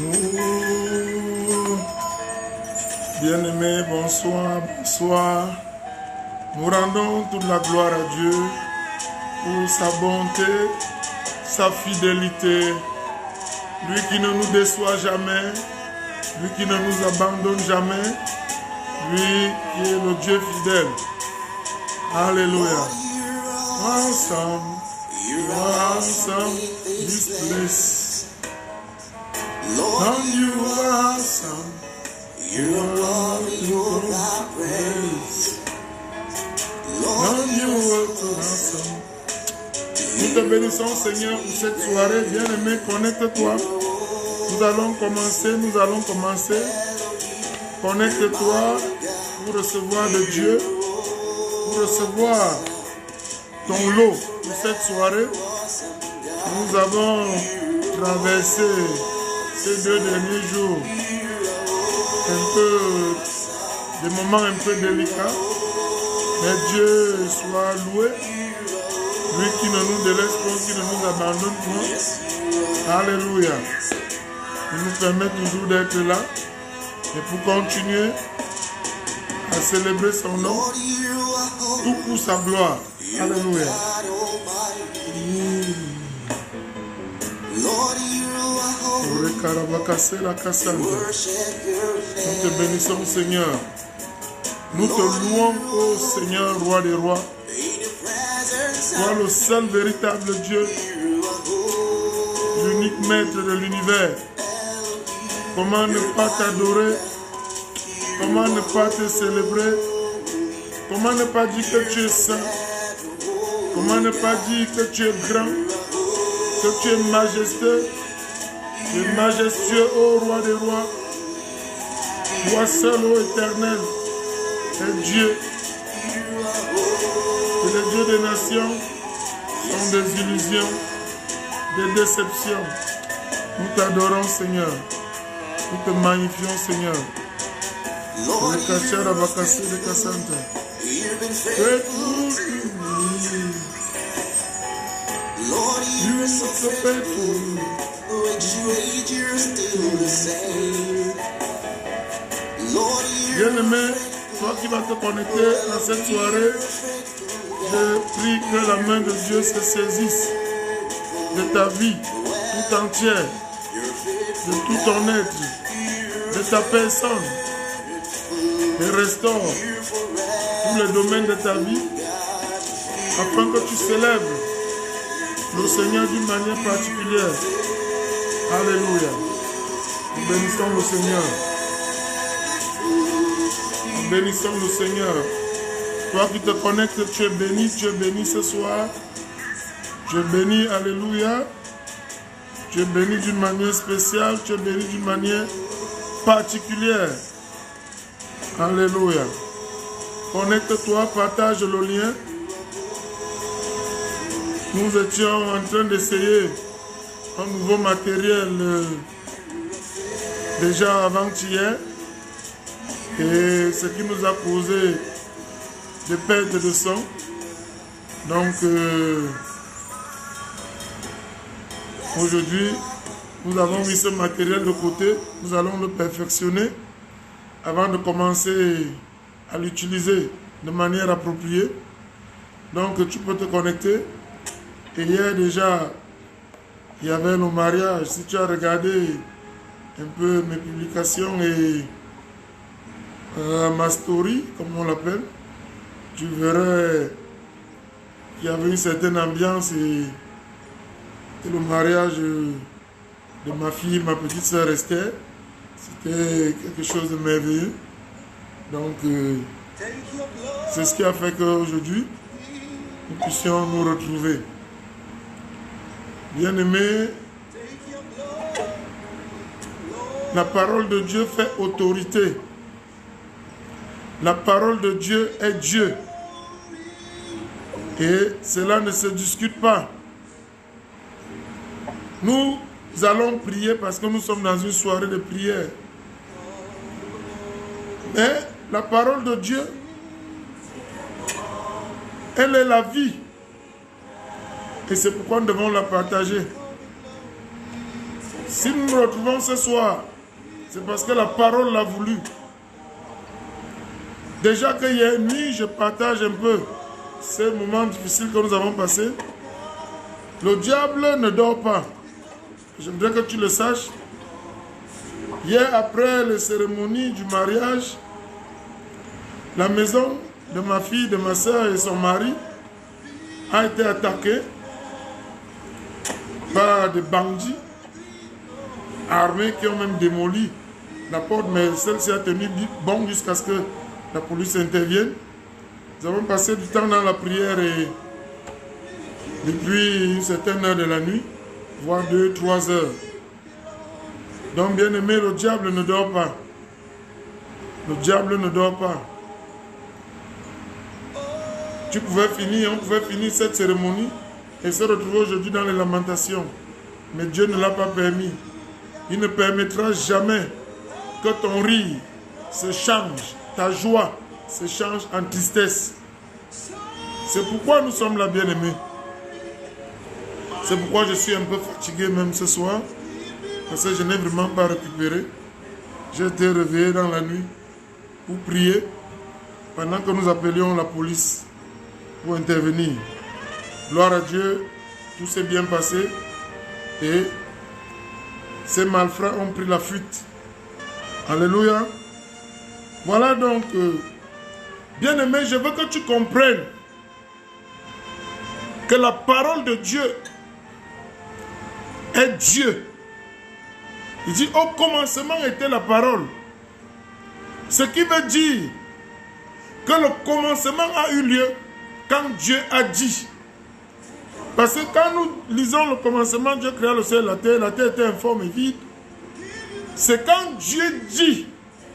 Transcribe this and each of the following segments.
Oh, bien-aimés, bonsoir, bonsoir. Nous rendons toute la gloire à Dieu pour sa bonté, sa fidélité. Lui qui ne nous déçoit jamais, lui qui ne nous abandonne jamais, lui qui est le Dieu fidèle. Alléluia. Awesome, you are awesome, this place. Lord, you are awesome, you are Lord, you are praise. Lord, you are awesome. Nous te bénissons, Seigneur, pour cette soirée. Bien-aimé, connecte-toi. Nous allons commencer. Connecte-toi pour recevoir de Dieu, pour recevoir ton lot pour cette soirée. Nous avons traversé ces 2 derniers jours des moments un peu délicats. Mais Dieu soit loué. Lui qui ne nous délaisse pas, qui ne nous abandonne pas. Alléluia. Il nous permet toujours d'être là. Et pour continuer à célébrer son nom, tout pour sa gloire. Alléluia. Nous te bénissons, Seigneur. Nous te louons, ô Seigneur, roi des rois. Toi le seul véritable Dieu, l'unique maître de l'univers. Comment ne pas t'adorer? Comment ne pas te célébrer? Comment ne pas dire que tu es saint? Comment ne pas dire que tu es grand? Que tu es majestueux? Tu es majestueux, ô roi des rois. Toi seul, ô éternel, est Dieu. Et les dieux des nations sont des illusions, des déceptions. Nous t'adorons, Seigneur. Nous te magnifions, Seigneur. Lord, you are so faithful. Bien-aimé, toi qui vas te connecter à cette soirée, je prie que la main de Dieu se saisisse de ta vie tout entière, de tout ton être, de ta personne, et restaure tous les domaines de ta vie, afin que tu célèbres le Seigneur d'une manière particulière. Alléluia. Nous bénissons le Seigneur. Nous bénissons le Seigneur. Toi qui te connectes, tu es béni ce soir. Tu es béni, alléluia. Tu es béni d'une manière spéciale, tu es béni d'une manière particulière. Alléluia. Connecte-toi, partage le lien. Nous étions en train d'essayer un nouveau matériel déjà avant-hier. Et ce qui nous a causé des pertes de son. Donc, aujourd'hui, nous avons mis ce matériel de côté. Nous allons le perfectionner avant de commencer à l'utiliser de manière appropriée. Donc, tu peux te connecter. Et hier déjà, il y avait le mariage. Si tu as regardé un peu mes publications et ma story, comme on l'appelle, tu verrais qu'il y avait une certaine ambiance et le mariage de ma fille, ma petite sœur Esther, c'était quelque chose de merveilleux. Donc, c'est ce qui a fait qu'aujourd'hui, nous puissions nous retrouver. Bien-aimés, la parole de Dieu fait autorité. La parole de Dieu est Dieu. Et cela ne se discute pas. Nous allons prier parce que nous sommes dans une soirée de prière. Mais la parole de Dieu, elle est la vie. Et c'est pourquoi nous devons la partager. Si nous nous retrouvons ce soir, c'est parce que la parole l'a voulu. Déjà que hier nuit, je partage un peu ces moments difficiles que nous avons passés. Le diable ne dort pas. Je voudrais que tu le saches. Hier, après les cérémonies du mariage, la maison de ma fille, de ma soeur et son mari a été attaquée par des bandits armés qui ont même démoli la porte, mais celle-ci a tenu bon jusqu'à ce que la police intervienne. Nous avons passé du temps dans la prière et depuis une certaine heure de la nuit, voire 2-3 heures. Donc, bien aimé, le diable ne dort pas. Le diable ne dort pas. On pouvait finir cette cérémonie et se retrouver aujourd'hui dans les lamentations. Mais Dieu ne l'a pas permis. Il ne permettra jamais que ton rire se change, ta joie se change en tristesse. C'est pourquoi nous sommes là, bien-aimés. C'est pourquoi je suis un peu fatigué même ce soir, parce que je n'ai vraiment pas récupéré. J'ai été réveillé dans la nuit pour prier pendant que nous appelions la police pour intervenir. Gloire à Dieu, tout s'est bien passé et ces malfrats ont pris la fuite. Alléluia. Voilà donc, bien-aimé, je veux que tu comprennes que la parole de Dieu est Dieu. Il dit, au commencement était la parole. Ce qui veut dire que le commencement a eu lieu quand Dieu a dit. Parce que quand nous lisons le commencement, Dieu créa le ciel et la terre était informe et vide. C'est quand Dieu dit,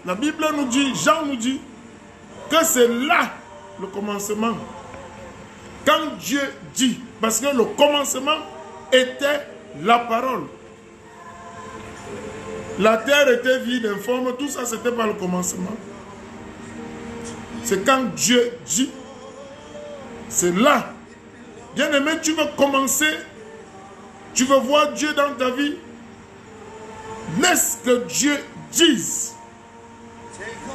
la Bible nous dit, Jean nous dit, que c'est là le commencement. Quand Dieu dit, parce que le commencement était la parole. La terre était vide, informe, tout ça c'était pas le commencement. C'est quand Dieu dit, c'est là. Bien-aimé, tu veux commencer, tu veux voir Dieu dans ta vie, laisse que Dieu dise.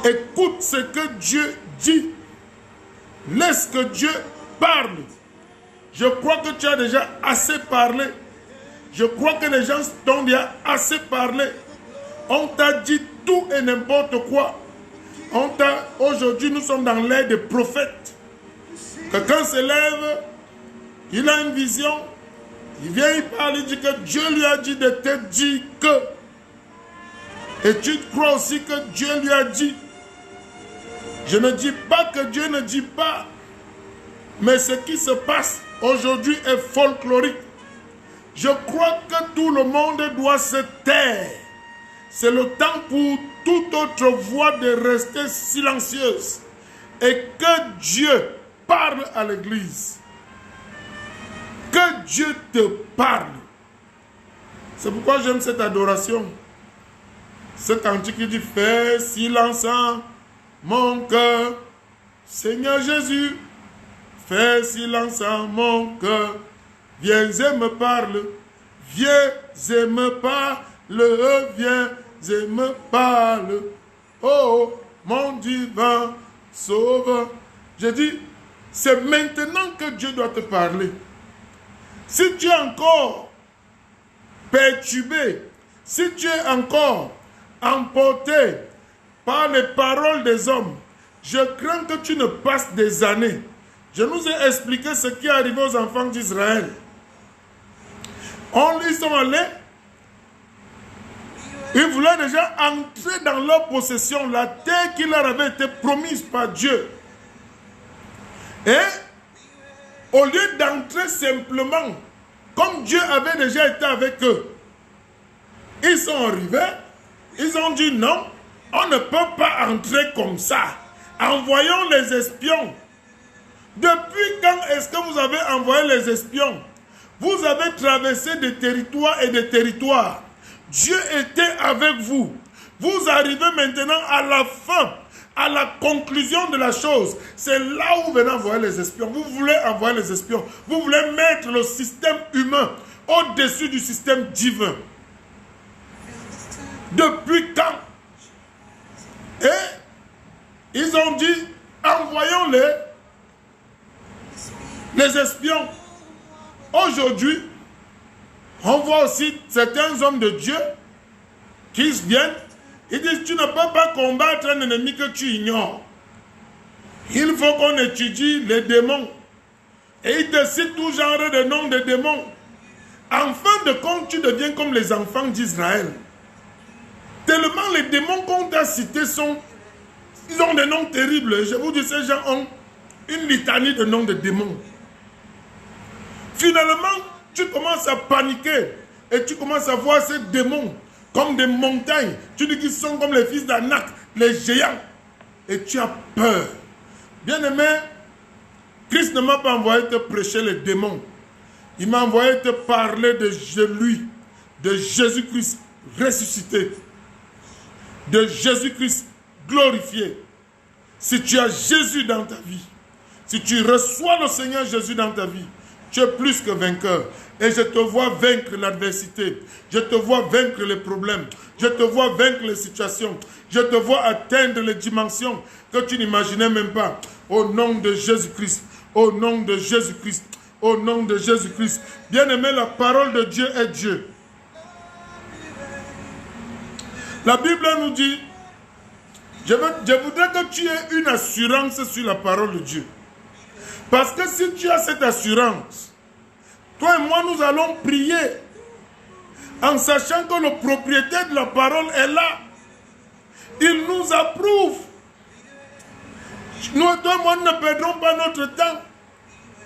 Écoute ce que Dieu dit. Laisse que Dieu parle. Je crois que tu as déjà assez parlé. Je crois que les gens t'ont déjà assez parlé. On t'a dit tout et n'importe quoi. Aujourd'hui, nous sommes dans l'ère des prophètes. Quelqu'un se lève, il a une vision, il vient, il parle, il dit que Dieu lui a dit de te dire que. Et tu crois aussi que Dieu lui a dit. Je ne dis pas que Dieu ne dit pas, mais ce qui se passe aujourd'hui est folklorique. Je crois que tout le monde doit se taire. C'est le temps pour toute autre voix de rester silencieuse. Et que Dieu parle à l'église. Que Dieu te parle. C'est pourquoi j'aime cette adoration. Ce cantique qui dit, fais silence en mon cœur. Seigneur Jésus, fais silence en mon cœur. Viens et me parle. Viens et me parle. Viens et me parle. Oh, mon divin sauveur. Je dis, c'est maintenant que Dieu doit te parler. Si tu es encore perturbé, si tu es encore emporté par les paroles des hommes, je crains que tu ne passes des années. Je nous ai expliqué ce qui est arrivé aux enfants d'Israël. Ils sont allés, ils voulaient déjà entrer dans leur possession, la terre qui leur avait été promise par Dieu. Et au lieu d'entrer simplement, comme Dieu avait déjà été avec eux, ils sont arrivés, ils ont dit non, on ne peut pas entrer comme ça. Envoyons les espions. Depuis quand est-ce que vous avez envoyé les espions? Vous avez traversé des territoires et des territoires. Dieu était avec vous. Vous arrivez maintenant à la fin, à la conclusion de la chose. C'est là où vous venez envoyer les espions. Vous voulez envoyer les espions. Vous voulez mettre le système humain au-dessus du système divin. Depuis quand? Et ils ont dit, envoyons les espions. Aujourd'hui, on voit aussi certains hommes de Dieu qui viennent. Ils disent, tu ne peux pas combattre un ennemi que tu ignores. Il faut qu'on étudie les démons. Et ils te citent tout genre de noms de démons. En fin de compte, tu deviens comme les enfants d'Israël. Tellement les démons qu'on t'a cités ils ont des noms terribles. Je vous dis, ces gens ont une litanie de noms de démons. Finalement, tu commences à paniquer. Et tu commences à voir ces démons comme des montagnes. Tu dis qu'ils sont comme les fils d'Anak, les géants. Et tu as peur. Bien-aimé, Christ ne m'a pas envoyé te prêcher les démons. Il m'a envoyé te parler de lui, de Jésus-Christ ressuscité, de Jésus-Christ glorifié. Si tu as Jésus dans ta vie, si tu reçois le Seigneur Jésus dans ta vie, tu es plus que vainqueur. Et je te vois vaincre l'adversité. Je te vois vaincre les problèmes. Je te vois vaincre les situations. Je te vois atteindre les dimensions que tu n'imaginais même pas. Au nom de Jésus-Christ. Au nom de Jésus-Christ. Au nom de Jésus-Christ. Bien-aimé, la parole de Dieu est Dieu. La Bible nous dit, je voudrais que tu aies une assurance sur la parole de Dieu. Parce que si tu as cette assurance, toi et moi, nous allons prier en sachant que le propriétaire de la parole est là. Il nous approuve. Nous, toi et moi, ne perdrons pas notre temps.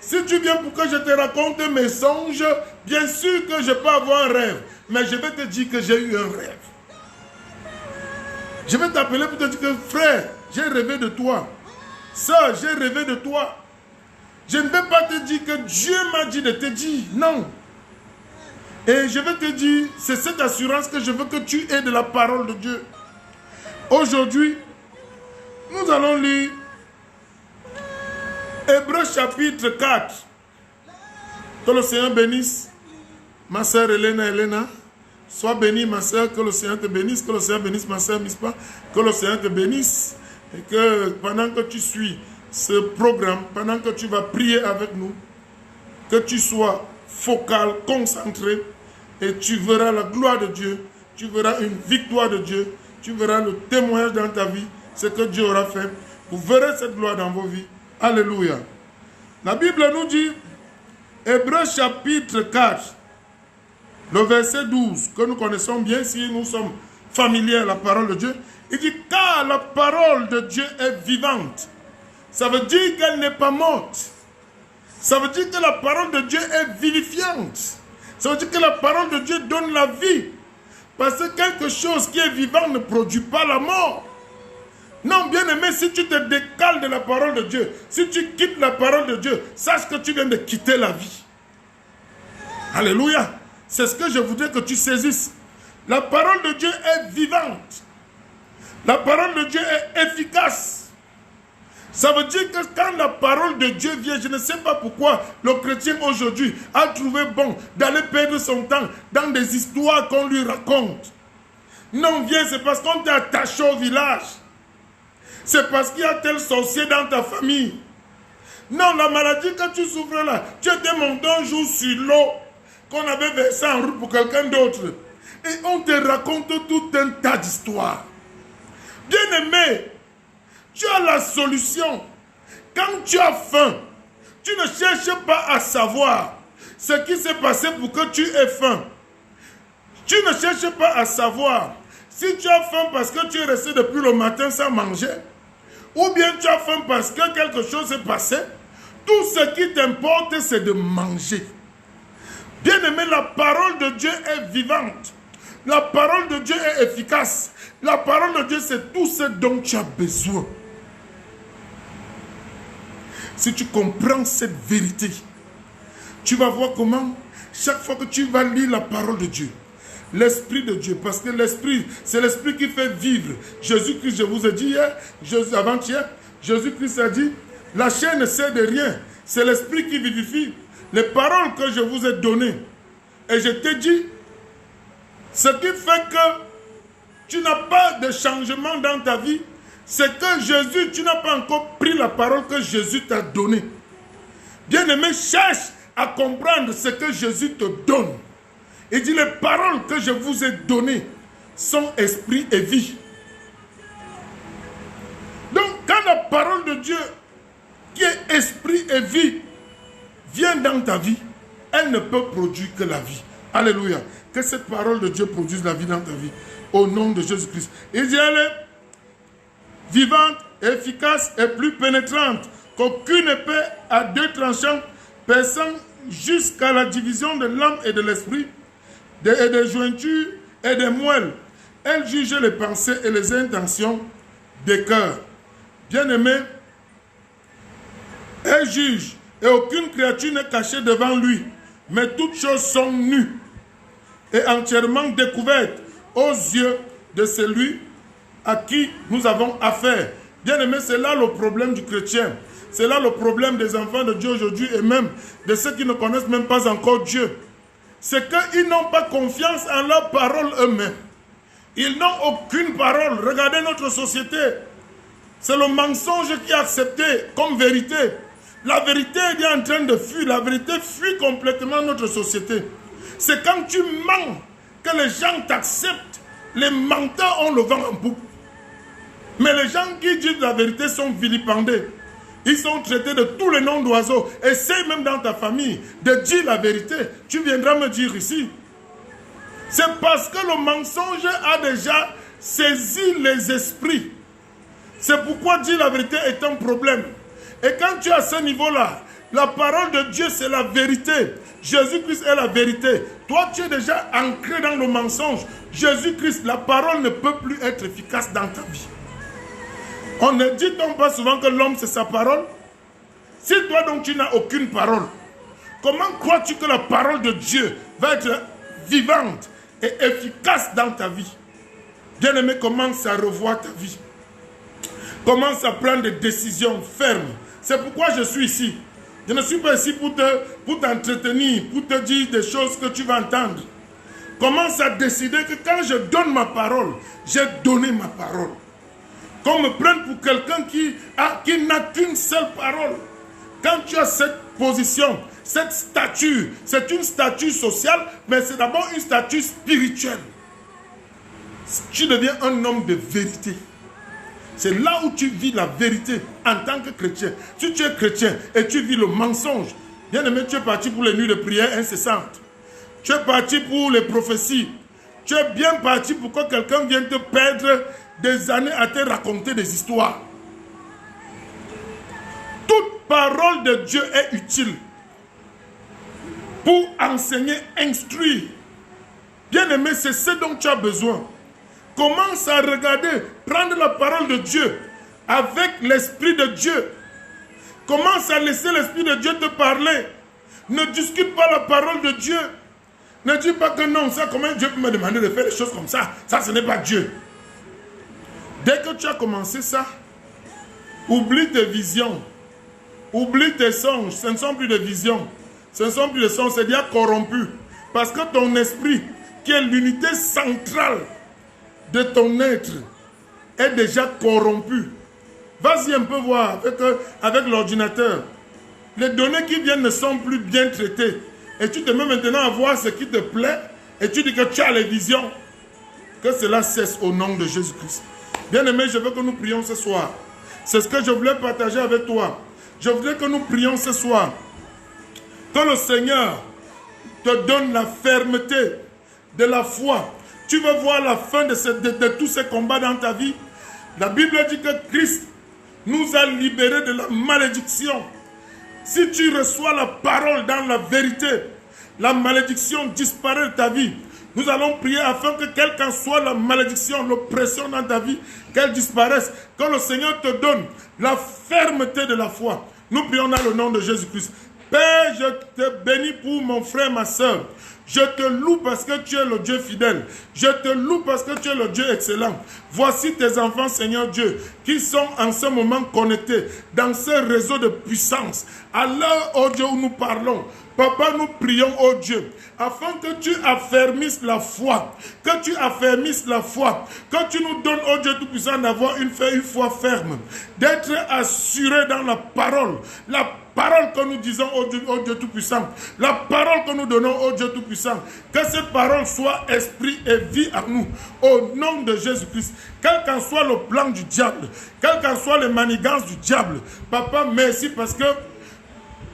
Si tu viens pour que je te raconte mes songes, bien sûr que je peux avoir un rêve. Mais je vais te dire que j'ai eu un rêve. Je vais t'appeler pour te dire que frère, j'ai rêvé de toi. Sœur, j'ai rêvé de toi. Je ne vais pas te dire que Dieu m'a dit de te dire. Non. Et je vais te dire, c'est cette assurance que je veux que tu aies de la parole de Dieu. Aujourd'hui, nous allons lire Hébreux chapitre 4. Que le Seigneur bénisse ma sœur Elena. Sois bénie ma sœur, que le Seigneur te bénisse. Que le Seigneur bénisse ma sœur Mispa. Que le Seigneur te bénisse. Et que pendant que tu suis ce programme, pendant que tu vas prier avec nous, que tu sois focal, concentré, et tu verras la gloire de Dieu, tu verras une victoire de Dieu, tu verras le témoignage dans ta vie, ce que Dieu aura fait. Vous verrez cette gloire dans vos vies. Alléluia. La Bible nous dit, Hébreux chapitre 4, le verset 12, que nous connaissons bien si nous sommes familiers à la parole de Dieu, il dit, car la parole de Dieu est vivante. Ça veut dire qu'elle n'est pas morte. Ça veut dire que la parole de Dieu est vivifiante. Ça veut dire que la parole de Dieu donne la vie. Parce que quelque chose qui est vivant ne produit pas la mort. Non, bien aimé, si tu te décales de la parole de Dieu, si tu quittes la parole de Dieu, sache que tu viens de quitter la vie. Alléluia. C'est ce que je voudrais que tu saisisses. La parole de Dieu est vivante. La parole de Dieu est efficace. Ça veut dire que quand la parole de Dieu vient, je ne sais pas pourquoi le chrétien aujourd'hui a trouvé bon d'aller perdre son temps dans des histoires qu'on lui raconte. Non, viens, c'est parce qu'on t'a attaché au village. C'est parce qu'il y a tel sorcier dans ta famille. Non, la maladie que tu souffres là, tu étais monté un jour sur l'eau qu'on avait versé en route pour quelqu'un d'autre. Et on te raconte tout un tas d'histoires. Bien aimé, tu as la solution. Quand tu as faim, tu ne cherches pas à savoir ce qui s'est passé pour que tu aies faim. Tu ne cherches pas à savoir si tu as faim parce que tu es resté depuis le matin sans manger, ou bien tu as faim parce que quelque chose s'est passé. Tout ce qui t'importe, c'est de manger. Bien aimé, la parole de Dieu est vivante. La parole de Dieu est efficace. La parole de Dieu, c'est tout ce dont tu as besoin. Si tu comprends cette vérité, tu vas voir comment, chaque fois que tu vas lire la parole de Dieu, l'Esprit de Dieu, parce que l'Esprit, c'est l'Esprit qui fait vivre. Jésus-Christ, je vous ai dit hier, avant-hier, Jésus-Christ a dit, la chair ne sert de rien, c'est l'Esprit qui vivifie. Les paroles que je vous ai données, et je t'ai dit, ce qui fait que n'as pas de changement dans ta vie, c'est que Jésus, tu n'as pas encore pris la parole que Jésus t'a donnée. Bien-aimé, cherche à comprendre ce que Jésus te donne. Il dit, les paroles que je vous ai données sont esprit et vie. Donc, quand la parole de Dieu, qui est esprit et vie, vient dans ta vie, elle ne peut produire que la vie. Alléluia. Que cette parole de Dieu produise la vie dans ta vie. Au nom de Jésus-Christ. Il dit, elle est vivante, efficace et plus pénétrante qu'aucune épée à deux tranchants, perçant jusqu'à la division de l'âme et de l'esprit, et des jointures et des moelles. Elle juge les pensées et les intentions des cœurs. Bien-aimé, elle juge, et aucune créature n'est cachée devant lui, mais toutes choses sont nues et entièrement découvertes aux yeux de celui à qui nous avons affaire. Bien-aimé, c'est là le problème du chrétien. C'est là le problème des enfants de Dieu aujourd'hui et même de ceux qui ne connaissent même pas encore Dieu. C'est qu'ils n'ont pas confiance en leur parole eux-mêmes. Ils n'ont aucune parole. Regardez notre société. C'est le mensonge qui est accepté comme vérité. La vérité est en train de fuir. La vérité fuit complètement notre société. C'est quand tu mens que les gens t'acceptent. Les menteurs ont le vent en poupe. Mais les gens qui disent la vérité sont vilipendés. Ils sont traités de tous les noms d'oiseaux. Essaye même dans ta famille de dire la vérité. Tu viendras me dire ici. C'est parce que le mensonge a déjà saisi les esprits. C'est pourquoi dire la vérité est un problème. Et quand tu es à ce niveau-là, la parole de Dieu c'est la vérité. Jésus-Christ est la vérité. Toi tu es déjà ancré dans le mensonge. Jésus-Christ, la parole ne peut plus être efficace dans ta vie. On ne dit donc pas souvent que l'homme c'est sa parole. Si toi donc tu n'as aucune parole, comment crois-tu que la parole de Dieu va être vivante et efficace dans ta vie? Bien-aimé, commence à revoir ta vie. Commence à prendre des décisions fermes. C'est pourquoi je suis ici. Je ne suis pas ici pour t'entretenir, pour te dire des choses que tu vas entendre. Commence à décider que quand je donne ma parole, j'ai donné ma parole. Qu'on me prenne pour quelqu'un qui n'a qu'une seule parole. Quand tu as cette position, cette stature, c'est une stature sociale, mais c'est d'abord une stature spirituelle. Tu deviens un homme de vérité. C'est là où tu vis la vérité en tant que chrétien. Si tu es chrétien et tu vis le mensonge, bien aimé, tu es parti pour les nuits de prière incessantes. Tu es parti pour les prophéties. Tu es bien parti pour que quelqu'un vienne te perdre des années à te raconter des histoires. Toute parole de Dieu est utile pour enseigner, instruire. Bien aimé, c'est ce dont tu as besoin. Commence à regarder, prendre la parole de Dieu avec l'Esprit de Dieu. Commence à laisser l'Esprit de Dieu te parler. Ne discute pas la parole de Dieu. Ne dis pas que non, ça, comment Dieu peut me demander de faire des choses comme ça? Ça, ce n'est pas Dieu. Dès que tu as commencé ça, oublie tes visions. Oublie tes songes. Ce ne sont plus des visions. Ce ne sont plus des songes, c'est déjà corrompu. Parce que ton esprit, qui est l'unité centrale de ton être, est déjà corrompu. Vas-y un peu voir avec l'ordinateur. Les données qui viennent ne sont plus bien traitées. Et tu te mets maintenant à voir ce qui te plaît. Et tu dis que tu as les visions. Que cela cesse au nom de Jésus-Christ. Bien-aimé, je veux que nous prions ce soir. C'est ce que je voulais partager avec toi. Je voudrais que nous prions ce soir. Que le Seigneur te donne la fermeté de la foi. Tu veux voir la fin de tous ces combats dans ta vie? La Bible dit que Christ nous a libérés de la malédiction. Si tu reçois la parole dans la vérité, la malédiction disparaît de ta vie. Nous allons prier afin que quelle qu'en soit la malédiction, l'oppression dans ta vie, qu'elle disparaisse. Que le Seigneur te donne la fermeté de la foi. Nous prions dans le nom de Jésus-Christ. Père, je te bénis pour mon frère, ma soeur. Je te loue parce que tu es le Dieu fidèle. Je te loue parce que tu es le Dieu excellent. Voici tes enfants, Seigneur Dieu, qui sont en ce moment connectés dans ce réseau de puissance. À l'heure, oh Dieu, où nous parlons, Papa, nous prions, oh Dieu, afin que tu affermisses la foi, que tu affermisses la foi, que tu nous donnes, oh Dieu Tout-Puissant, d'avoir une foi ferme, d'être assuré dans la parole que nous disons, oh Dieu Tout-Puissant, la parole que nous donnons, oh Dieu Tout-Puissant, que cette parole soit esprit et vie à nous, au nom de Jésus-Christ. Quel qu'en soit le plan du diable, quelles qu'en soient les manigances du diable, Papa, merci parce que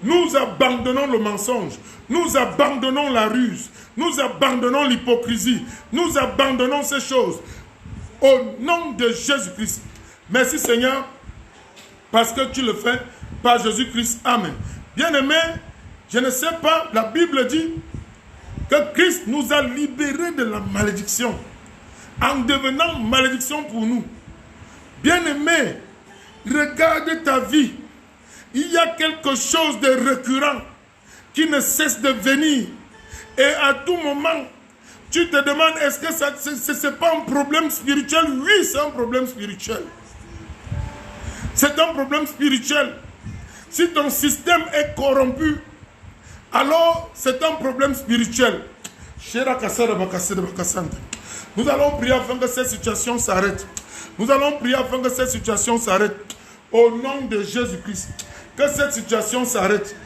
nous abandonnons le mensonge, nous abandonnons la ruse, nous abandonnons l'hypocrisie, nous abandonnons ces choses, au nom de Jésus-Christ. Merci Seigneur, parce que tu le fais par Jésus-Christ. Amen. Bien-aimés, je ne sais pas, la Bible dit que Christ nous a libérés de la malédiction, en devenant malédiction pour nous. Bien-aimé, regarde ta vie. Il y a quelque chose de récurrent qui ne cesse de venir. Et à tout moment, tu te demandes, est-ce que ce n'est pas un problème spirituel? Oui, c'est un problème spirituel. C'est un problème spirituel. Si ton système est corrompu, alors c'est un problème spirituel. Nous allons prier afin que cette situation s'arrête. Nous allons prier afin que cette situation s'arrête. Au nom de Jésus-Christ. Que cette situation s'arrête.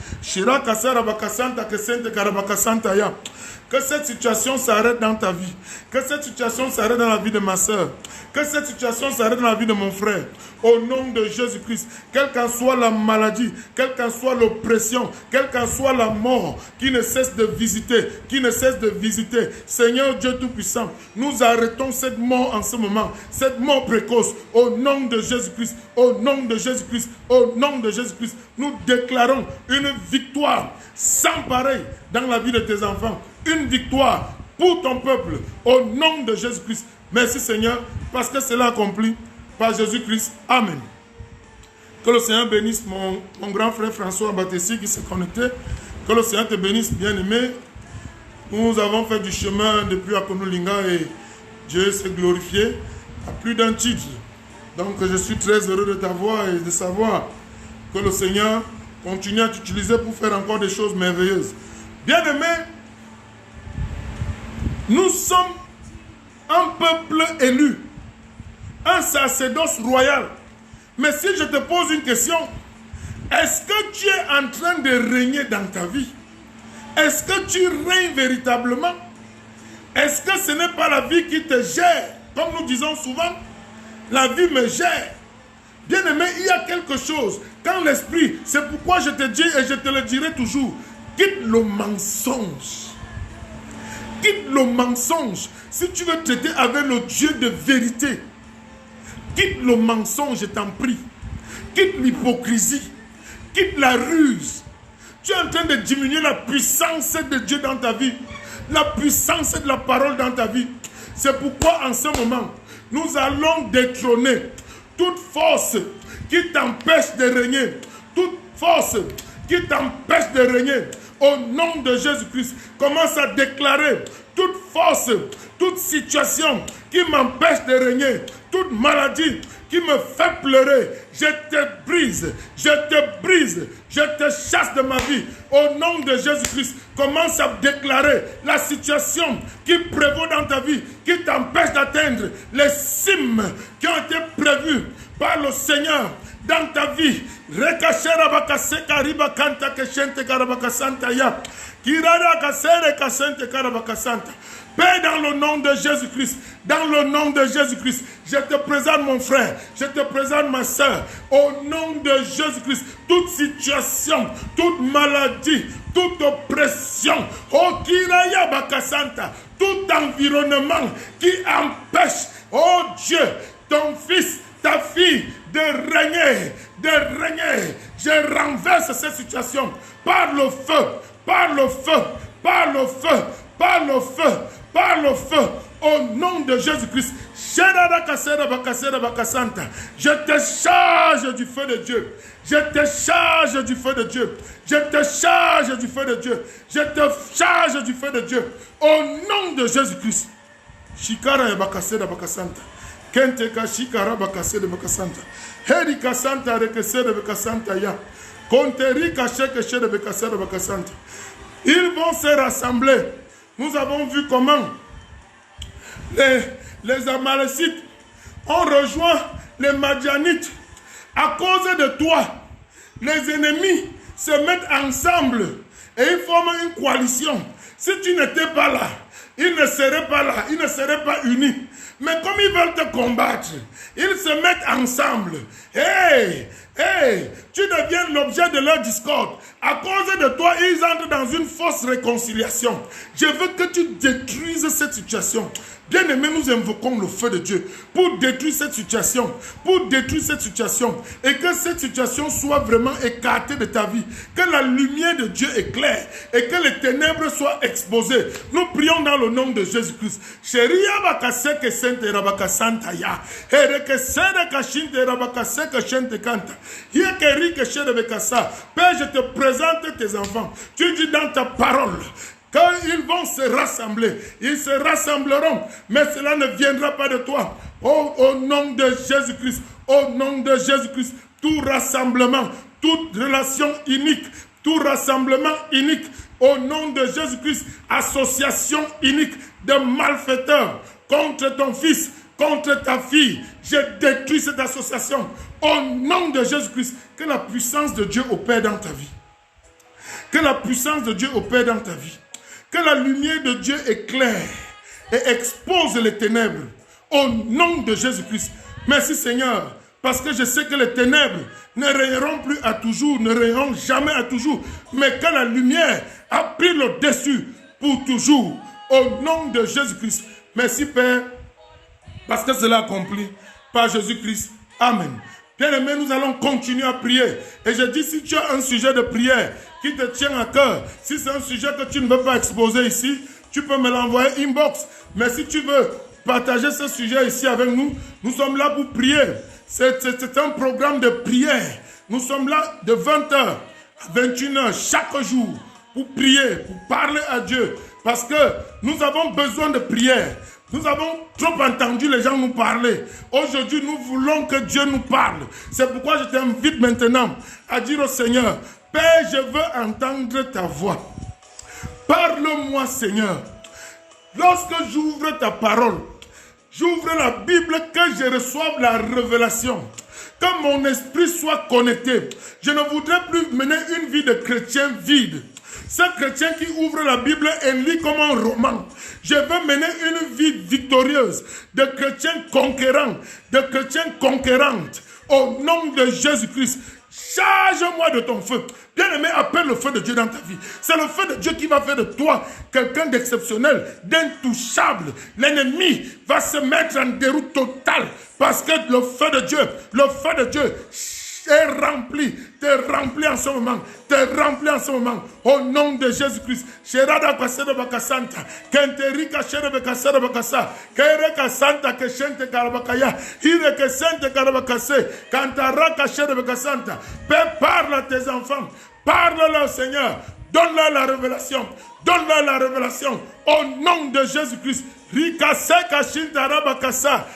Que cette situation s'arrête dans ta vie. Que cette situation s'arrête dans la vie de ma soeur. Que cette situation s'arrête dans la vie de mon frère. Au nom de Jésus-Christ. Quelle qu'en soit la maladie, quelle qu'en soit l'oppression, quelle qu'en soit la mort qui ne cesse de visiter, qui ne cesse de visiter. Seigneur Dieu Tout-Puissant, nous arrêtons cette mort en ce moment. Cette mort précoce. Au nom de Jésus-Christ. Au nom de Jésus-Christ. Au nom de Jésus-Christ. Nous déclarons une victoire sans pareil dans la vie de tes enfants. Une victoire pour ton peuple au nom de Jésus-Christ. Merci Seigneur parce que cela accompli par Jésus-Christ. Amen. Que le Seigneur bénisse mon grand frère François Batessi qui s'est connecté. Que le Seigneur te bénisse, bien-aimé. Nous avons fait du chemin depuis Akonolinga et Dieu s'est glorifié à plus d'un titre. Donc je suis très heureux de t'avoir et de savoir que le Seigneur continue à t'utiliser pour faire encore des choses merveilleuses. Bien-aimé, nous sommes un peuple élu, un sacerdoce royal. Mais si je te pose une question, est-ce que tu es en train de régner dans ta vie? Est-ce que tu règnes véritablement? Est-ce que ce n'est pas la vie qui te gère? Comme nous disons souvent, la vie me gère. Bien-aimé, il y a quelque chose. Quand l'esprit, c'est pourquoi je te dis et je te le dirai toujours, quitte le mensonge. Quitte le mensonge. Si tu veux traiter avec le Dieu de vérité, quitte le mensonge, je t'en prie. Quitte l'hypocrisie. Quitte la ruse. Tu es en train de diminuer la puissance de Dieu dans ta vie. La puissance de la parole dans ta vie. C'est pourquoi en ce moment, nous allons détrôner toute force qui t'empêche de régner. Toute force qui t'empêche de régner. Au nom de Jésus-Christ, commence à déclarer toute force, toute situation qui m'empêche de régner, toute maladie qui me fait pleurer, je te brise, je te brise, je te chasse de ma vie. Au nom de Jésus-Christ, commence à déclarer la situation qui prévaut dans ta vie, qui t'empêche d'atteindre les cimes qui ont été prévues par le Seigneur dans ta vie. Rekashera bakaseka riba kanta keshente karabakasanta ya. Kirara kasere kasente karabakasanta. Père, dans le nom de Jésus-Christ, dans le nom de Jésus-Christ, je te présente mon frère, je te présente ma soeur, au nom de Jésus-Christ, toute situation, toute maladie, toute oppression, oh Kiraya bakasanta, tout environnement qui empêche, oh Dieu, ton fils, ta fille, de régner, de régner. Je renverse cette situation par le feu, par le feu, par le feu, par le feu, par le feu, au nom de Jésus-Christ. Je te charge du feu de Dieu. Je te charge du feu de Dieu. Je te charge du feu de Dieu. Je te charge du feu de Dieu. Au nom de Jésus-Christ. Shikara bakasera bakasanta. Kente kashikara bakasera bakasanta. Heri kasanta rekesera bakasanta ya. Konteri kasheke shere bakasera bakasanta. Ils vont se rassembler. Nous avons vu comment les Amalécites ont rejoint les Madianites. À cause de toi, les ennemis se mettent ensemble et ils forment une coalition. Si tu n'étais pas là, ils ne seraient pas là, ils ne seraient pas unis. Mais comme ils veulent te combattre, ils se mettent ensemble. Tu deviens l'objet de leur discorde. À cause de toi, ils entrent dans une fausse réconciliation. Je veux que tu détruises cette situation. Bien-aimés, nous invoquons le feu de Dieu pour détruire cette situation, et que cette situation soit vraiment écartée de ta vie, que la lumière de Dieu éclaire et que les ténèbres soient exposées. Nous prions dans le nom de Jésus-Christ. Père, je te présente tes enfants. Tu dis dans ta parole qu'ils vont se rassembler, ils se rassembleront, mais cela ne viendra pas de toi. Oh, au nom de Jésus-Christ, au nom de Jésus-Christ, tout rassemblement, toute relation unique, tout rassemblement unique, au nom de Jésus-Christ, association unique de malfaiteurs contre ton fils, contre ta fille, je détruis cette association. Au nom de Jésus-Christ, que la puissance de Dieu opère dans ta vie. Que la puissance de Dieu opère dans ta vie. Que la lumière de Dieu éclaire et expose les ténèbres. Au nom de Jésus-Christ. Merci Seigneur. Parce que je sais que les ténèbres ne rayeront plus à toujours, ne rayeront jamais à toujours. Mais que la lumière a pris le dessus pour toujours. Au nom de Jésus-Christ. Merci Père. Parce que cela accompli par Jésus-Christ. Amen. Bien-aimés, nous allons continuer à prier. Et je dis, si tu as un sujet de prière qui te tient à cœur, si c'est un sujet que tu ne veux pas exposer ici, tu peux me l'envoyer inbox. Mais si tu veux partager ce sujet ici avec nous, nous sommes là pour prier. C'est un programme de prière. Nous sommes là de 20h à 21h chaque jour pour prier, pour parler à Dieu. Parce que nous avons besoin de prière. Nous avons trop entendu les gens nous parler. Aujourd'hui, nous voulons que Dieu nous parle. C'est pourquoi je t'invite maintenant à dire au Seigneur, Père, je veux entendre ta voix. Parle-moi, Seigneur. Lorsque j'ouvre ta parole, j'ouvre la Bible, que je reçoive la révélation. Que mon esprit soit connecté. Je ne voudrais plus mener une vie de chrétien vide. Ce chrétien qui ouvre la Bible et lit comme un roman. Je veux mener une vie victorieuse, de chrétien conquérant, de chrétien conquérante. Au nom de Jésus-Christ, charge-moi de ton feu. Bien-aimé, appelle le feu de Dieu dans ta vie. C'est le feu de Dieu qui va faire de toi quelqu'un d'exceptionnel, d'intouchable. L'ennemi va se mettre en déroute totale parce que le feu de Dieu t'es rempli en ce moment, au nom de Jésus-Christ. Sherada kasere bakasanta, kenterika shere bakasere bakasa, kereka santa keshente karabakaya, hire kesente karabakase, kantaraka shere bakasanta. Père, parle à tes enfants, parle-leur Seigneur, donne-leur la révélation, au nom de Jésus-Christ. Rikaseka shintara bakasa.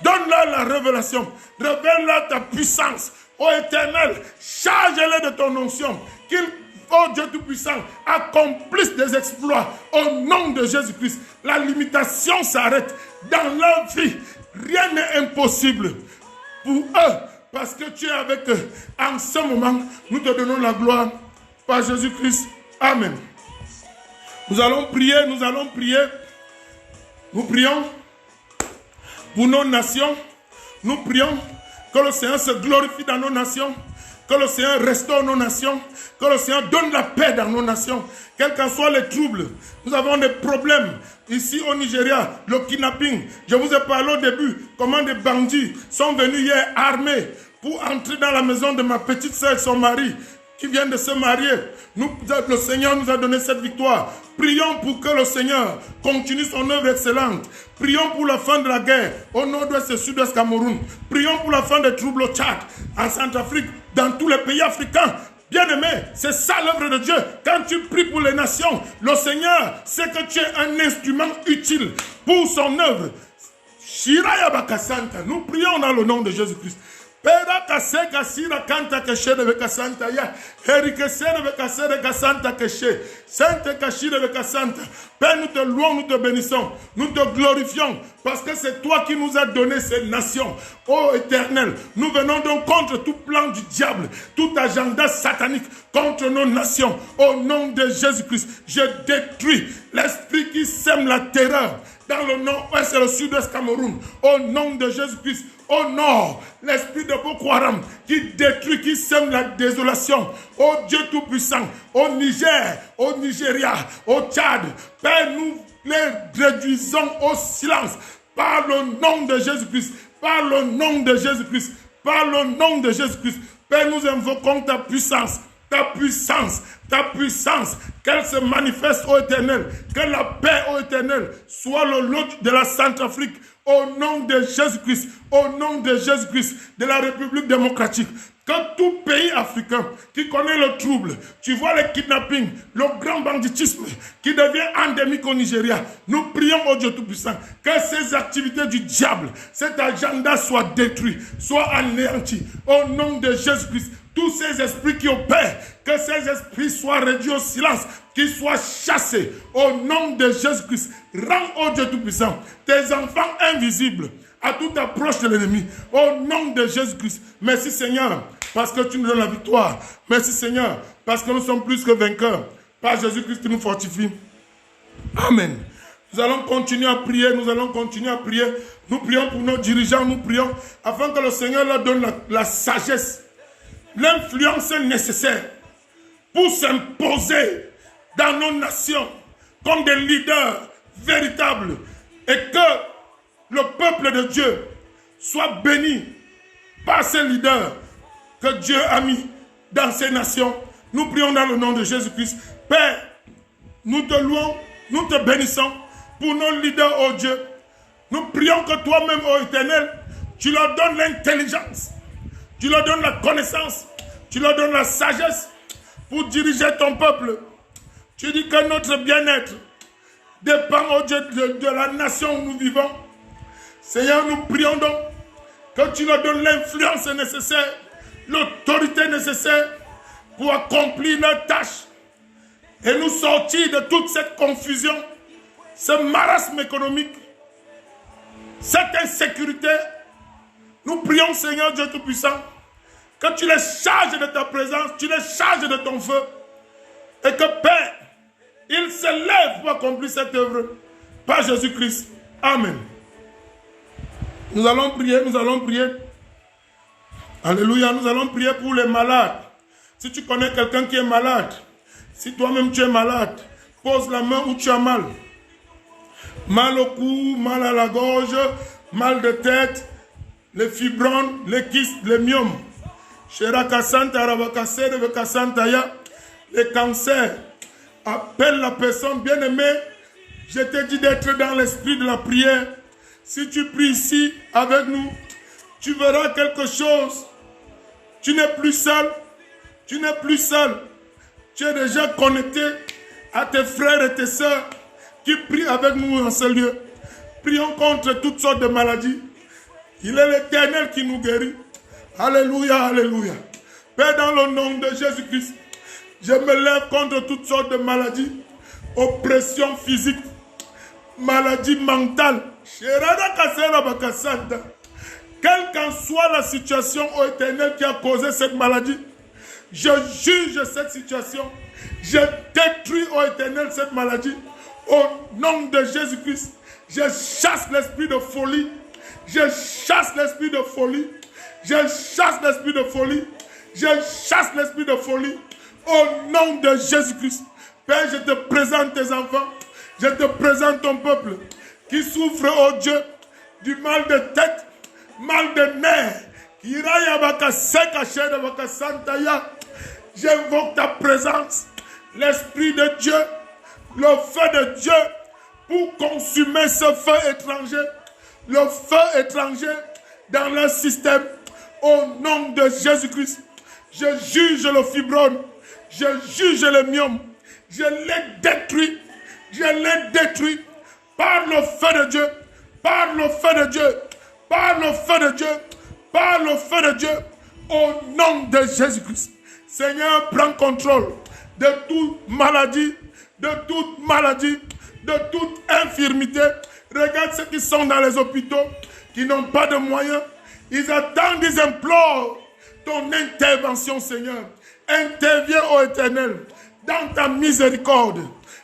Donne-leur la révélation. Révèle-leur ta puissance. Ô Éternel, charge-les de ton onction. Qu'ils, ô Dieu Tout-Puissant, accomplissent des exploits. Au nom de Jésus-Christ, la limitation s'arrête. Dans leur vie, rien n'est impossible pour eux. Parce que tu es avec eux. En ce moment, nous te donnons la gloire par Jésus-Christ. Amen. Nous allons prier. Nous prions pour nos nations. Nous prions que le Seigneur se glorifie dans nos nations. Que le Seigneur restaure nos nations. Que le Seigneur donne la paix dans nos nations. Quels qu'en soient les troubles. Nous avons des problèmes. Ici au Nigeria, le kidnapping. Je vous ai parlé au début comment des bandits sont venus hier armés pour entrer dans la maison de ma petite sœur et son mari qui vient de se marier. Le Seigneur nous a donné cette victoire. Prions pour que le Seigneur continue son œuvre excellente. Prions pour la fin de la guerre au nord-ouest et sud-ouest Cameroun. Prions pour la fin des troubles au Tchad, en Centrafrique, dans tous les pays africains. Bien-aimé, c'est ça l'œuvre de Dieu. Quand tu pries pour les nations, le Seigneur sait que tu es un instrument utile pour son œuvre. Shiraya Bakasanta, nous prions dans le nom de Jésus-Christ. Pera kase kasira kanta keshe de bekasanta ya. Erikese de bekase de kasanta keshe. Sainte kashire de bekasanta. Père, nous te louons, nous te bénissons. Nous te glorifions. Parce que c'est toi qui nous as donné ces nations. Ô Éternel, nous venons donc contre tout plan du diable, tout agenda satanique contre nos nations. Au nom de Jésus-Christ, je détruis l'esprit qui sème la terreur dans le nord-ouest et le sud-ouest Cameroun. Au nom de Jésus-Christ, au nord, l'esprit de Boko Haram qui détruit, qui sème la désolation. Ô Dieu Tout-Puissant, au Niger, au Nigeria, au Tchad, Père, nous les réduisons au silence par le nom de Jésus-Christ, par le nom de Jésus-Christ, par le nom de Jésus-Christ. Père, nous invoquons ta puissance, qu'elle se manifeste au Éternel, que la paix au Éternel soit le lot de la Centrafrique, au nom de Jésus-Christ, au nom de Jésus-Christ, de la République démocratique. Que tout pays africain qui connaît le trouble, tu vois le kidnapping, le grand banditisme qui devient endémique au Nigeria, nous prions au Dieu Tout-Puissant que ces activités du diable, cet agenda soit détruit, soit anéanti. Au nom de Jésus-Christ, tous ces esprits qui opèrent, que ces esprits soient réduits au silence, qu'ils soient chassés. Au nom de Jésus-Christ, rends au Dieu Tout-Puissant tes enfants invisibles à toute approche de l'ennemi. Au nom de Jésus-Christ, merci Seigneur, parce que tu nous donnes la victoire. Merci Seigneur, parce que nous sommes plus que vainqueurs. Par Jésus-Christ qui nous fortifie. Amen. Nous allons continuer à prier, nous allons continuer à prier. Nous prions pour nos dirigeants, nous prions afin que le Seigneur leur donne la sagesse, l'influence nécessaire pour s'imposer dans nos nations comme des leaders véritables et que le peuple de Dieu soit béni par ces leaders que Dieu a mis dans ces nations. Nous prions dans le nom de Jésus-Christ. Père, nous te louons, nous te bénissons pour nos leaders, ô Dieu. Nous prions que toi-même, ô Éternel, tu leur donnes l'intelligence, tu leur donnes la connaissance, tu leur donnes la sagesse pour diriger ton peuple. Tu dis que notre bien-être dépend, ô Dieu, de la nation où nous vivons. Seigneur, nous prions donc que tu leur donnes l'influence nécessaire, l'autorité nécessaire pour accomplir leurs tâches et nous sortir de toute cette confusion, ce marasme économique, cette insécurité. Nous prions, Seigneur Dieu Tout-Puissant, que tu les charges de ta présence, tu les charges de ton feu et que, Père, ils se lèvent pour accomplir cette œuvre par Jésus-Christ. Amen. Nous allons prier, nous allons prier. Alléluia, nous allons prier pour les malades. Si tu connais quelqu'un qui est malade, si toi-même tu es malade, pose la main où tu as mal. Mal au cou, mal à la gorge, mal de tête, les fibromes, les kystes, les myomes. Les cancers. Appelle la personne bien-aimée. Je t'ai dit d'être dans l'esprit de la prière. Si tu pries ici avec nous, tu verras quelque chose. Tu n'es plus seul. Tu n'es plus seul. Tu es déjà connecté à tes frères et tes sœurs qui prient avec nous en ce lieu. Prions contre toutes sortes de maladies. Il est l'Éternel qui nous guérit. Alléluia, alléluia. Père, dans le nom de Jésus-Christ, je me lève contre toutes sortes de maladies, oppression physique, maladie mentale. Quelle qu'en soit la situation au Éternel qui a causé cette maladie, je juge cette situation. Je détruis au Éternel cette maladie. Au nom de Jésus-Christ, je chasse l'esprit de folie. Je chasse l'esprit de folie. Je chasse l'esprit de folie. Je chasse l'esprit de folie. Au nom de Jésus-Christ. Père, je te présente tes enfants. Je te présente ton peuple qui souffre, oh Dieu, du mal de tête, mal de nerfs. J'invoque ta présence, l'Esprit de Dieu, le feu de Dieu, pour consumer ce feu étranger, le feu étranger dans leur système. Au nom de Jésus-Christ, je juge le fibrome, je juge le myome, je les détruis, par le feu de Dieu, par le feu de Dieu, par le feu de Dieu, par le feu de Dieu, au nom de Jésus-Christ. Seigneur, prends contrôle de toute maladie, de toute infirmité. Regarde ceux qui sont dans les hôpitaux, qui n'ont pas de moyens. Ils attendent, ils implorent ton intervention, Seigneur. Interviens, ô Éternel, dans ta miséricorde.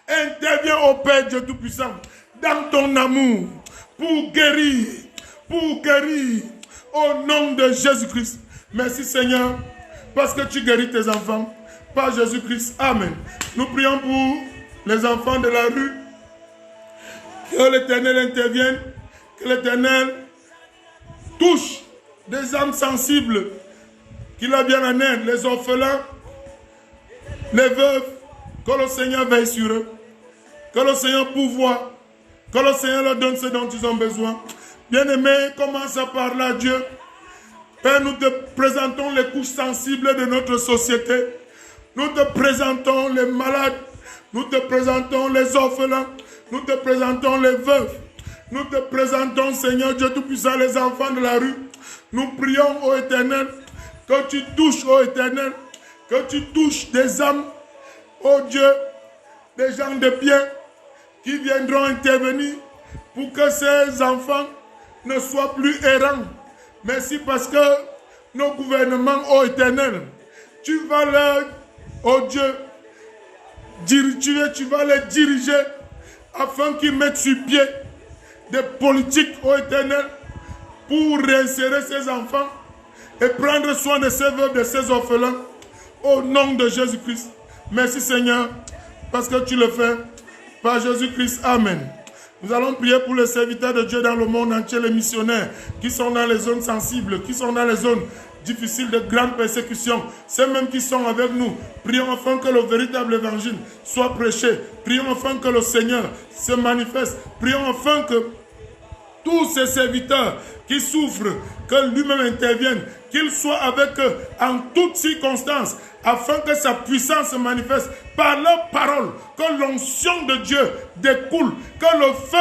Interviens, ô Père Dieu Tout-Puissant, dans ton amour, pour guérir, au nom de Jésus-Christ. Merci, Seigneur, parce que tu guéris tes enfants, par Jésus-Christ. Amen. Nous prions pour les enfants de la rue. Que l'Éternel intervienne, que l'Éternel touche des âmes sensibles, qu'il a bien en aide, les orphelins, les veuves, que le Seigneur veille sur eux, que le Seigneur pourvoie, que le Seigneur leur donne ce dont ils ont besoin. Bien-aimés, commence à parler à Dieu. Père, nous te présentons les couches sensibles de notre société. Nous te présentons les malades. Nous te présentons les orphelins. Nous te présentons les veuves. Nous te présentons, Seigneur Dieu Tout-Puissant, les enfants de la rue. Nous prions, ô Éternel, que tu touches, ô Éternel, que tu touches des âmes, ô Dieu, des gens de bien qui viendront intervenir pour que ces enfants ne soient plus errants. Merci parce que nos gouvernements, ô Éternel, tu vas leur, ô Dieu, tu vas les diriger afin qu'ils mettent sur pied des politiques, ô Éternel, pour réinsérer ces enfants et prendre soin de ces veuves, de ces orphelins, au nom de Jésus-Christ. Merci Seigneur, parce que tu le fais, par Jésus-Christ. Amen. Nous allons prier pour les serviteurs de Dieu dans le monde entier, les missionnaires qui sont dans les zones sensibles, qui sont dans les zones difficiles de grandes persécutions, ceux mêmes qui sont avec nous. Prions afin que le véritable évangile soit prêché. Prions afin que le Seigneur se manifeste. Prions afin que tous ces serviteurs qui souffrent, que lui-même intervienne, qu'il soit avec eux en toutes circonstances, afin que sa puissance se manifeste par leur parole, que l'onction de Dieu découle, que le feu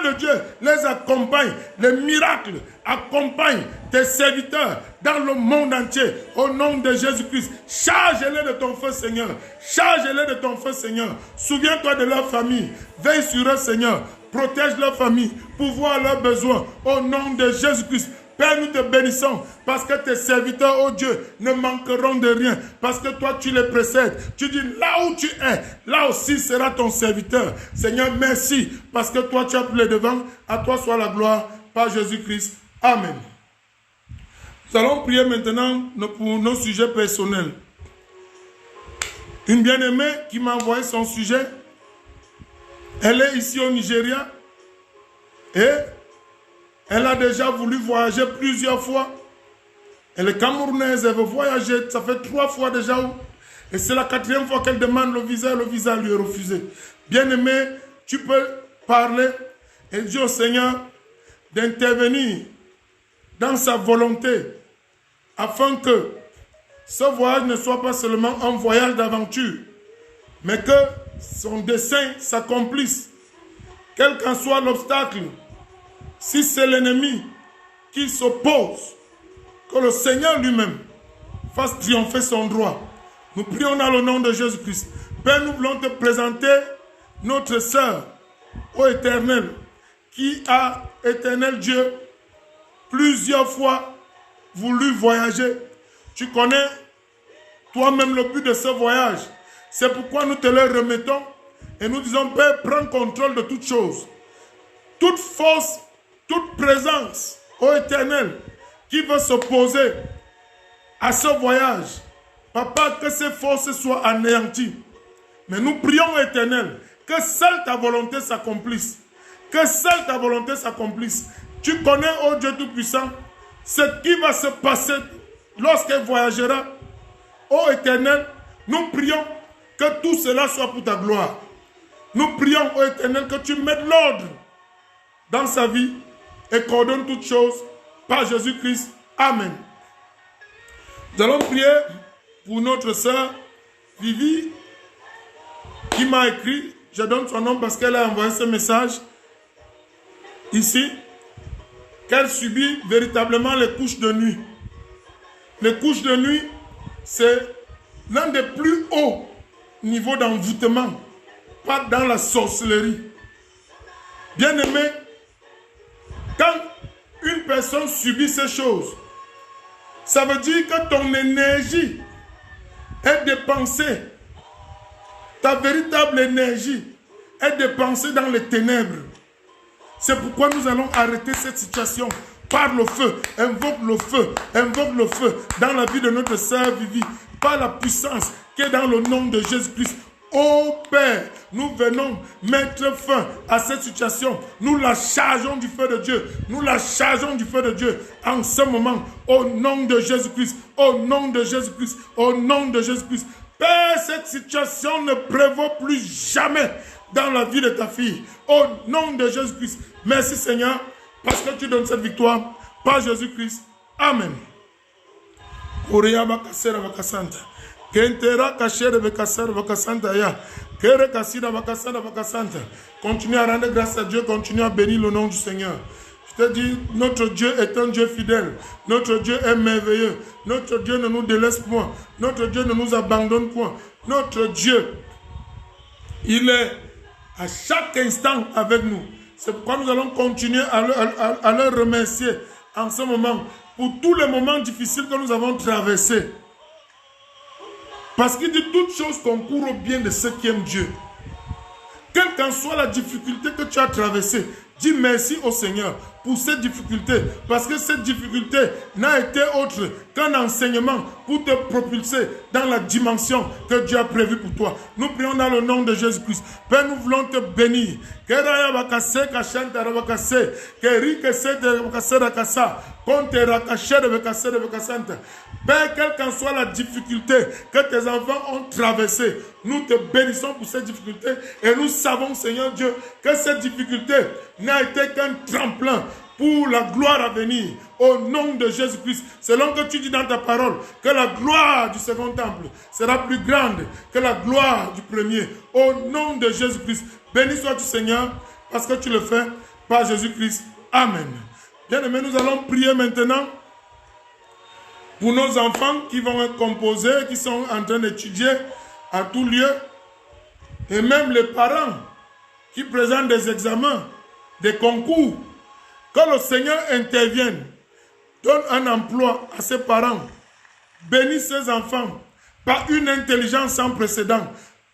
de Dieu les accompagne, les miracles accompagnent tes serviteurs dans le monde entier, au nom de Jésus-Christ. Charge-les de ton feu, Seigneur. Charge-les de ton feu, Seigneur. Souviens-toi de leur famille. Veille sur eux, Seigneur. Protège leur famille, pourvois leurs besoins, au nom de Jésus-Christ. Père, nous te bénissons parce que tes serviteurs, oh Dieu, ne manqueront de rien. Parce que toi, tu les précèdes. Tu dis, là où tu es, là aussi sera ton serviteur. Seigneur, merci parce que toi, tu as pris le devant. À toi soit la gloire par Jésus-Christ. Amen. Nous allons prier maintenant pour nos sujets personnels. Une bien-aimée qui m'a envoyé son sujet. Elle est ici au Nigeria et elle a déjà voulu voyager plusieurs fois. Elle est camerounaise, elle veut voyager, ça fait 3 fois déjà. Et c'est la 4e fois qu'elle demande le visa lui est refusé. Bien-aimé, tu peux parler et dire au Seigneur d'intervenir dans sa volonté afin que ce voyage ne soit pas seulement un voyage d'aventure, mais que son dessein s'accomplisse. Quel qu'en soit l'obstacle, si c'est l'ennemi qui s'oppose, que le Seigneur lui-même fasse triompher son droit. Nous prions dans le nom de Jésus-Christ. Père, nous voulons te présenter notre sœur, ô Éternel, qui a, Éternel Dieu, plusieurs fois voulu voyager. Tu connais toi-même le but de ce voyage. C'est pourquoi nous te le remettons et nous disons, Père, prends contrôle de toutes choses. Toute force, toute présence, ô Éternel, qui veut s'opposer à ce voyage, Papa, que ces forces soient anéanties. Mais nous prions, Éternel, que seule ta volonté s'accomplisse. Que seule ta volonté s'accomplisse. Tu connais, ô Dieu Tout-Puissant, ce qui va se passer lorsqu'elle voyagera. Ô Éternel, nous prions que tout cela soit pour ta gloire. Nous prions, ô Éternel, que tu mettes l'ordre dans sa vie et coordonne toutes choses par Jésus-Christ. Amen. Nous allons prier pour notre sœur Vivi qui m'a écrit. Je donne son nom parce qu'elle a envoyé ce message ici. qu'elle subit véritablement les couches de nuit. Les couches de nuit, c'est l'un des plus hauts niveaux d'envoûtement, pas dans la sorcellerie. Bien-aimé, quand une personne subit ces choses, ça veut dire que ton énergie est dépensée. Ta véritable énergie est dépensée dans les ténèbres. C'est pourquoi nous allons arrêter cette situation par le feu. Invoque le feu dans la vie de notre sœur Vivi, par la puissance qui est dans le nom de Jésus-Christ. Ô Père, nous venons mettre fin à cette situation. Nous la chargeons du feu de Dieu. Nous la chargeons du feu de Dieu en ce moment. Au nom de Jésus-Christ. Au nom de Jésus-Christ. Au nom de Jésus-Christ. Père, cette situation ne prévaut plus jamais dans la vie de ta fille. Au nom de Jésus-Christ. Merci Seigneur, parce que tu donnes cette victoire par Jésus-Christ. Amen. Continue à rendre grâce à Dieu, continue à bénir le nom du Seigneur. Je te dis, notre Dieu est un Dieu fidèle. Notre Dieu est merveilleux. Notre Dieu ne nous délaisse point. Notre Dieu ne nous abandonne point. Notre Dieu, il est à chaque instant avec nous. C'est pourquoi nous allons continuer à le remercier en ce moment pour tous les moments difficiles que nous avons traversés. Parce qu'il dit toutes choses concourent au bien de ceux qui aiment Dieu. Quelle qu'en soit la difficulté que tu as traversée, dis merci au Seigneur pour cette difficulté. Parce que cette difficulté n'a été autre qu'un enseignement pour te propulser dans la dimension que Dieu a prévue pour toi. Nous prions dans le nom de Jésus-Christ. Père, nous voulons te bénir. Père, quelle qu'en soit la difficulté que tes enfants ont traversée, nous te bénissons pour cette difficulté et nous savons, Seigneur Dieu, que cette difficulté n'a été qu'un tremplin pour la gloire à venir, au nom de Jésus-Christ. Selon que tu dis dans ta parole que la gloire du second temple sera plus grande que la gloire du premier, au nom de Jésus-Christ. Béni sois-tu Seigneur, parce que tu le fais par Jésus-Christ. Amen. Bien-aimés, nous allons prier maintenant pour nos enfants qui vont être composés, qui sont en train d'étudier à tout lieu, et même les parents qui présentent des examens, des concours. Que le Seigneur intervienne, donne un emploi à ses parents, bénis ses enfants par une intelligence sans précédent,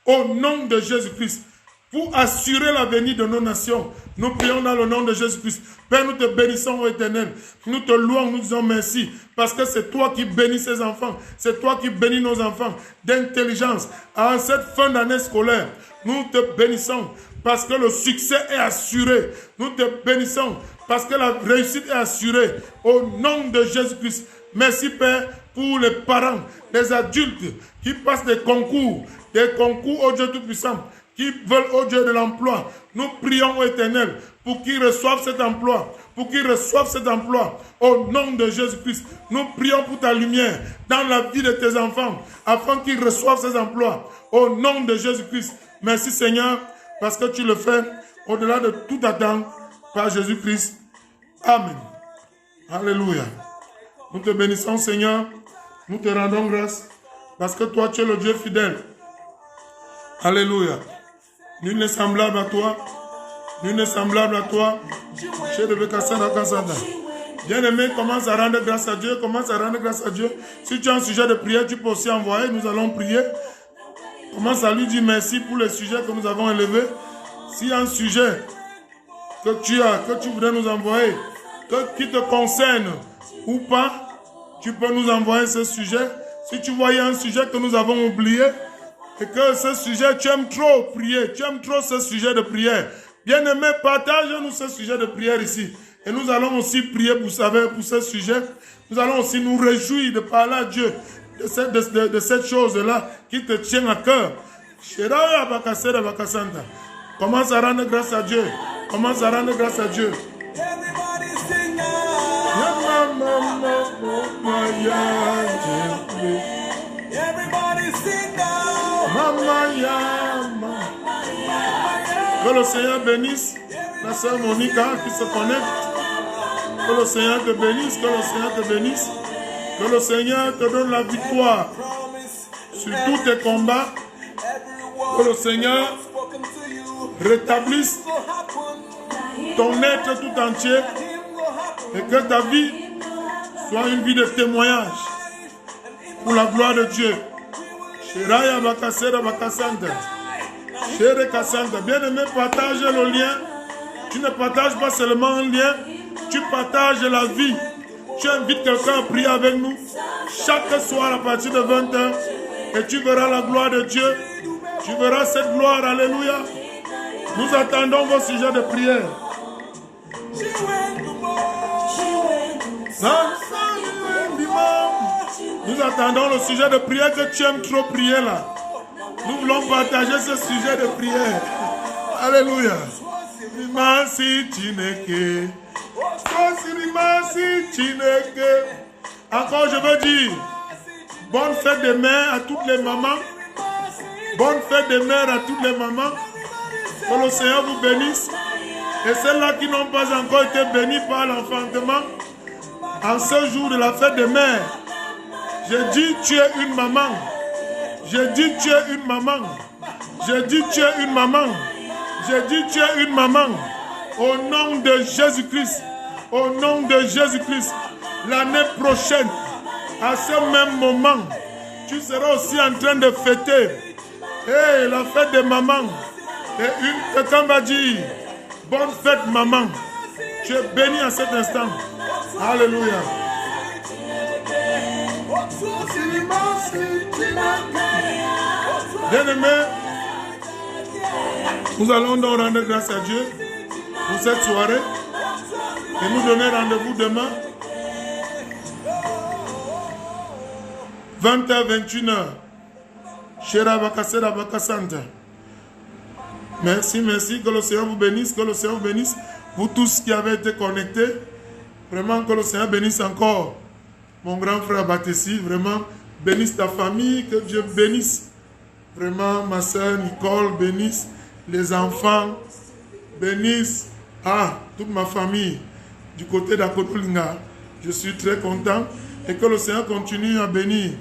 au nom de Jésus-Christ, pour assurer l'avenir de nos nations. Nous prions dans le nom de Jésus-Christ. Père, nous te bénissons, ô Éternel. Nous te louons, nous disons merci, parce que c'est toi qui bénis ces enfants. C'est toi qui bénis nos enfants d'intelligence. En cette fin d'année scolaire, nous te bénissons, parce que le succès est assuré. Nous te bénissons, parce que la réussite est assurée. Au nom de Jésus-Christ. Merci, Père, pour les parents, les adultes qui passent des concours, ô Dieu Tout-Puissant, qui veulent, ô Dieu de l'emploi. Nous prions, ô Éternel, pour qu'ils reçoivent cet emploi, au nom de Jésus-Christ. Nous prions pour ta lumière dans la vie de tes enfants, afin qu'ils reçoivent ces emplois, au nom de Jésus-Christ. Merci Seigneur, parce que tu le fais au-delà de toute attente, par Jésus-Christ. Amen. Alléluia. Nous te bénissons Seigneur, nous te rendons grâce, parce que toi tu es le Dieu fidèle. Alléluia. Nul n'est semblable à toi. Nul n'est semblable à toi. Bien-aimé, commence à rendre grâce à Dieu. Commence à rendre grâce à Dieu. Si tu as un sujet de prière, tu peux aussi envoyer. Nous allons prier. Commence à lui dire merci pour les sujets que nous avons élevés. S'il y a un sujet que tu voudrais nous envoyer, qui te concerne ou pas, tu peux nous envoyer ce sujet. Si tu voyais un sujet que nous avons oublié, et que ce sujet, tu aimes trop prier, tu aimes trop ce sujet de prière. Bien-aimé, partage-nous ce sujet de prière ici. Et nous allons aussi prier pour ce sujet. Nous allons aussi nous réjouir de parler à Dieu de cette chose-là qui te tient à cœur. Commence à rendre grâce à Dieu. Commence à rendre grâce à Dieu. Everybody sing now. Mama Yama. Que le Seigneur bénisse la sœur Monica qui se connecte. Que le Seigneur te bénisse, que le Seigneur te bénisse. Que le Seigneur te donne la victoire sur tous tes combats. Que le Seigneur rétablisse ton être tout entier et que ta vie soit une vie de témoignage pour la gloire de Dieu. Shiraya Bakasera Bakasanta. Chere Kassanta. Bien-aimé, partage le lien. Tu ne partages pas seulement un lien, tu partages la vie. Tu invites quelqu'un à prier avec nous chaque soir à partir de 20h et tu verras la gloire de Dieu. Tu verras cette gloire. Alléluia. Nous attendons vos sujets de prière. Nous attendons le sujet de prière que tu aimes trop prier là. Nous voulons partager ce sujet de prière. Alléluia. Encore je veux dire, bonne fête des mères à toutes les mamans. Bonne fête des mères à toutes les mamans. Que le Seigneur vous bénisse. Et celles-là qui n'ont pas encore été bénies par l'enfantement, en ce jour de la fête des mères, je dis tu es une maman. Je dis tu es une maman. Je dis tu es une maman. Je dis tu es une maman. Au nom de Jésus-Christ. Au nom de Jésus-Christ. L'année prochaine, à ce même moment, tu seras aussi en train de fêter la fête des mamans. Et quelqu'un va dire, bonne fête maman. Tu es béni à cet instant. Alléluia. Bien-aimés, nous allons donc rendre grâce à Dieu pour cette soirée et nous donner rendez-vous demain 20h, 21h. Shera Bakasera Bakasanta. Merci, merci. Que le Seigneur vous bénisse. Que le Seigneur vous bénisse. Vous tous qui avez été connectés. Vraiment, que le Seigneur bénisse encore mon grand frère Batessi. Vraiment, bénisse ta famille. Que Dieu bénisse. Vraiment, ma soeur Nicole, bénisse les enfants. Bénisse toute ma famille du côté d'Akotolinga. Je suis très content. Et que le Seigneur continue à bénir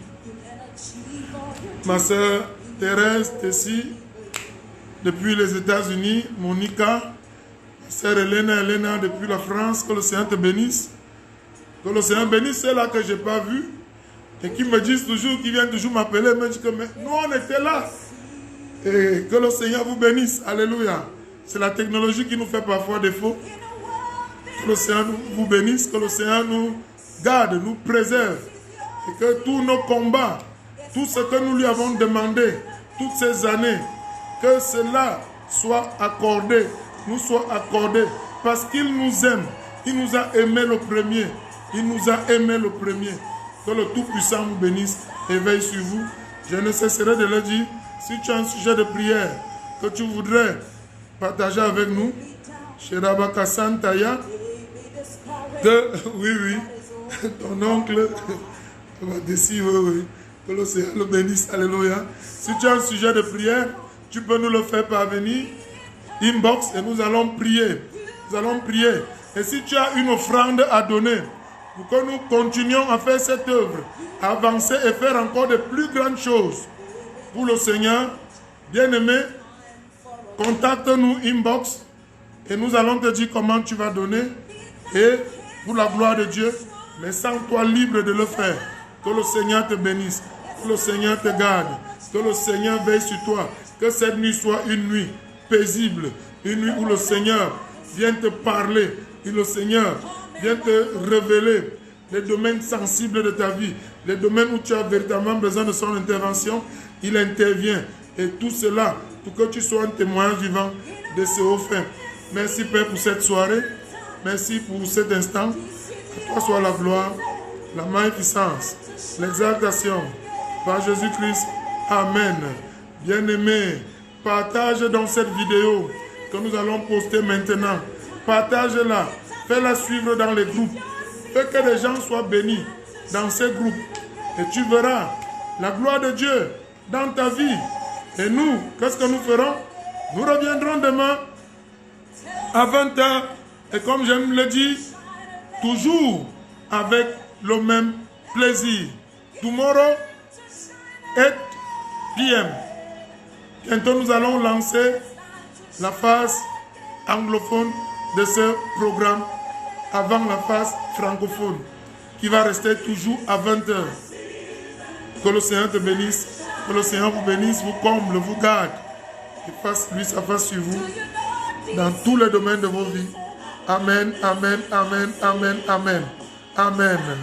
ma soeur Thérèse Tessi depuis les États-Unis, Monica, ma soeur Elena depuis la France. Que le Seigneur te bénisse. Que le Seigneur bénisse ceux-là que je n'ai pas vus et qui me disent toujours, qui viennent toujours m'appeler, me disent que nous on était là. Et que le Seigneur vous bénisse. Alléluia. C'est la technologie qui nous fait parfois défaut. Que le Seigneur vous bénisse, que le Seigneur nous garde, nous préserve. Et que tous nos combats, tout ce que nous lui avons demandé toutes ces années, que cela soit accordé, nous soit accordé. Parce qu'il nous aime. Il nous a aimé le premier. Il nous a aimé le premier. Que le Tout-Puissant vous bénisse et veille sur vous. Je ne cesserai de le dire. Si tu as un sujet de prière que tu voudrais partager avec nous, chez Rabaka Santaya, oui, ton oncle, oui, que le Seigneur le bénisse, alléluia. Si tu as un sujet de prière, tu peux nous le faire parvenir, inbox, et nous allons prier. Nous allons prier. Et si tu as une offrande à donner, pour que nous continuions à faire cette œuvre, à avancer et faire encore de plus grandes choses pour le Seigneur, bien-aimé, contacte-nous inbox et nous allons te dire comment tu vas donner et pour la gloire de Dieu, mais sens-toi libre de le faire. Que le Seigneur te bénisse, que le Seigneur te garde, que le Seigneur veille sur toi, que cette nuit soit une nuit paisible, une nuit où le Seigneur vient te parler, et le Seigneur vient te révéler les domaines sensibles de ta vie, les domaines où tu as véritablement besoin de son intervention, il intervient. Et tout cela, pour que tu sois un témoin vivant de ses hauts faits. Merci Père pour cette soirée. Merci pour cet instant. À toi soit la gloire, la magnificence, l'exaltation. Par Jésus-Christ. Amen. Bien-aimés, partage dans cette vidéo que nous allons poster maintenant. Partage-la. Fais-la suivre dans les groupes. Fais que les gens soient bénis dans ces groupes. Et tu verras la gloire de Dieu dans ta vie. Et nous, qu'est-ce que nous ferons? Nous reviendrons demain à 20h. Et comme j'aime le dire, toujours avec le même plaisir. Tomorrow, 8 p.m. Bientôt, nous allons lancer la phase anglophone de ce programme avant la phase francophone qui va rester toujours à 20h. Que le Seigneur te bénisse, que le Seigneur vous bénisse, vous comble, vous garde, et fasse lui sa face sur vous dans tous les domaines de vos vies. Amen, amen, amen, amen, amen, amen.